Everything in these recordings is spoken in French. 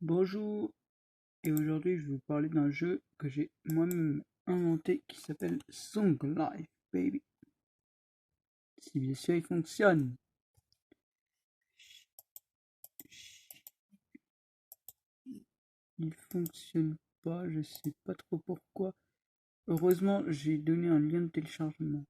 Bonjour, et aujourd'hui je vais vous parler d'un jeu que j'ai moi-même inventé qui s'appelle Song Life Baby. Si bien sûr il fonctionne. Il fonctionne pas, je sais pas trop pourquoi. Heureusement, j'ai donné un lien de téléchargement.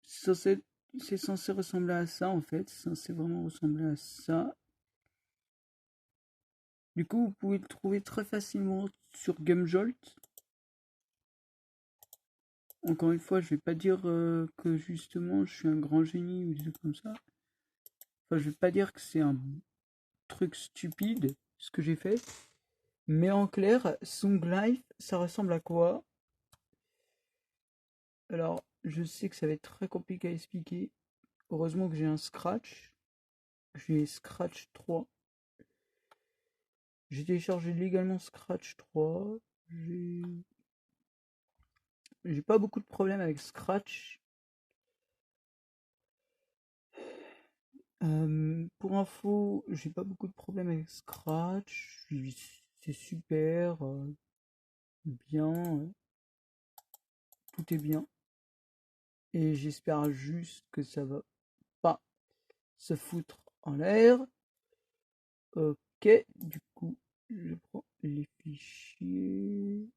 C'est censé, c'est censé ressembler à ça en fait, c'est censé vraiment ressembler à ça. Du coup, vous pouvez le trouver très facilement sur GameJolt. Encore une fois, je vais pas dire que justement je suis un grand génie ou des trucs comme ça. Enfin, je vais pas dire que c'est un truc stupide ce que j'ai fait, mais en clair, Song Life, ça ressemble à quoi? Alors, je sais que ça va être très compliqué à expliquer. Heureusement que j'ai un Scratch. J'ai Scratch 3. J'ai téléchargé légalement Scratch 3. J'ai j'ai pas beaucoup de problèmes avec Scratch. Pour info, j'ai pas beaucoup de problèmes avec Scratch. C'est super, bien, tout est bien. Et j'espère juste que ça va pas se foutre en l'air. Ok, du coup, je prends les fichiers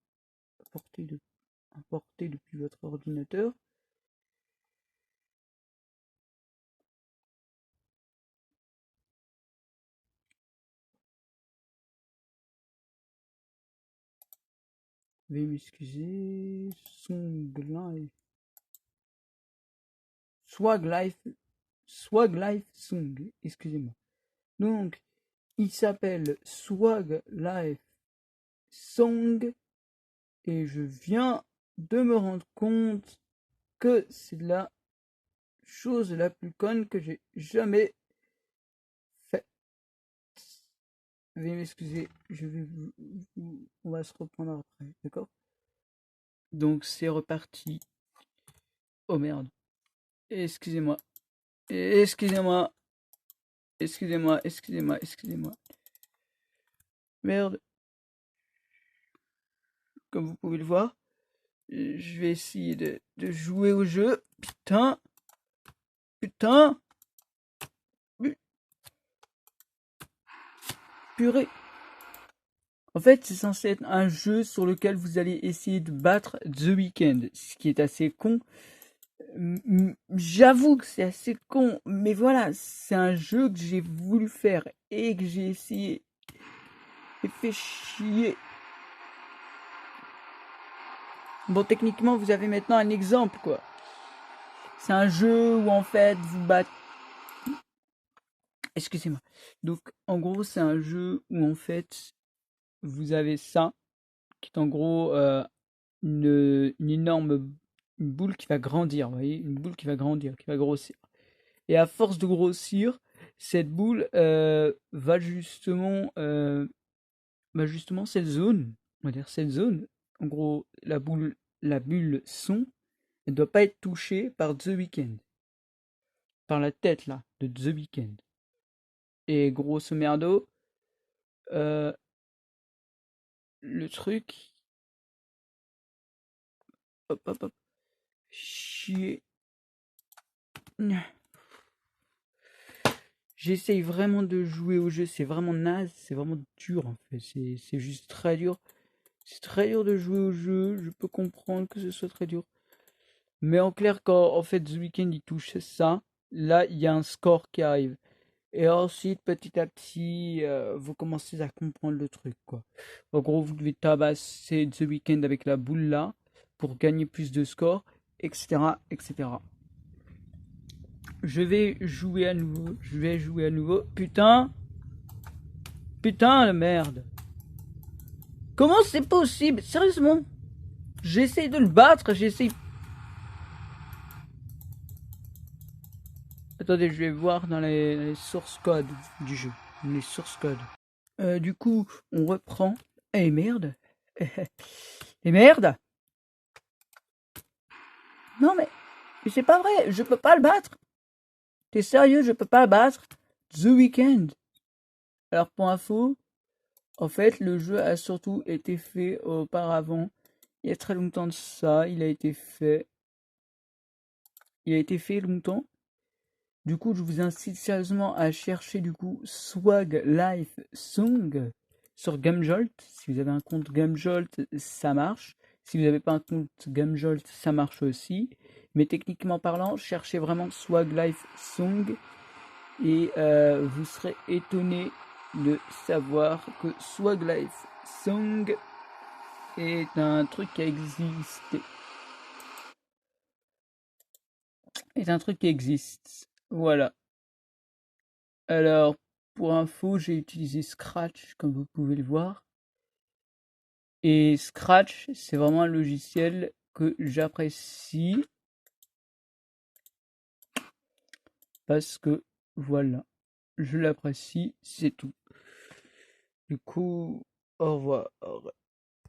importés depuis votre ordinateur. Veuillez m'excuser. Song Life. Swag Life. Swag Life Song. Excusez-moi. Donc, il s'appelle Swag Life Song. Et je viens de me rendre compte que c'est la chose la plus conne que j'ai jamais fait. Veuillez m'excuser, on va se reprendre après, d'accord? Donc c'est reparti. Oh merde. Excusez-moi. Excusez-moi. Excusez-moi. Excusez-moi. Excusez-moi. Merde. Comme vous pouvez le voir, je vais essayer de jouer au jeu. Putain. Putain. Purée. En fait, c'est censé être un jeu sur lequel vous allez essayer de battre The Weeknd, ce qui est assez con. J'avoue que c'est assez con, mais voilà, c'est un jeu que j'ai voulu faire et que j'ai essayé et fait chier. Bon, techniquement, vous avez maintenant un exemple, quoi. C'est un jeu où en fait vous battez. Excusez-moi. Donc, en gros, c'est un jeu où en fait vous avez ça, qui est en gros une énorme une boule qui va grandir, vous voyez, une boule qui va grandir, qui va grossir. Et à force de grossir, cette boule va justement cette zone, on va dire cette zone, en gros la bulle son, elle ne doit pas être touchée par The Weeknd, par la tête là de The Weeknd. Et grosso merdo, euh, le truc, hop hop hop, chier. J'essaye vraiment de jouer au jeu, c'est vraiment naze, c'est vraiment dur en fait, c'est juste très dur. C'est très dur de jouer au jeu, je peux comprendre que ce soit très dur. Mais en clair, quand en fait The Weeknd il touche ça, là il y a un score qui arrive. Et ensuite, petit à petit, vous commencez à comprendre le truc, quoi. En gros, vous devez tabasser The Weeknd avec la boule là pour gagner plus de score, etc., etc. Je vais jouer à nouveau. Je vais jouer à nouveau. Putain, putain de merde. Comment c'est possible? Sérieusement? J'essaye de le battre, j'essaye. Attendez, je vais voir dans les source codes du jeu. Les source codes. Du coup, on reprend. Eh merde. Eh merde. Non mais c'est pas vrai, je peux pas le battre. T'es sérieux, je peux pas battre The Weeknd? Alors pour info, en fait, le jeu a surtout été fait auparavant. Il y a très longtemps de ça, il a été fait longtemps. Du coup, je vous incite sérieusement à chercher du coup Swag Life Song sur Gamejolt. Si vous avez un compte Gamejolt, ça marche. Si vous n'avez pas un compte Gamejolt, ça marche aussi. Mais techniquement parlant, cherchez vraiment Swag Life Song et vous serez étonné de savoir que Swag Life Song est un truc qui existe. Est un truc qui existe. Voilà. Alors, pour info, j'ai utilisé Scratch, comme vous pouvez le voir. Et Scratch, c'est vraiment un logiciel que j'apprécie parce que, voilà, je l'apprécie, c'est tout. Du coup, au revoir.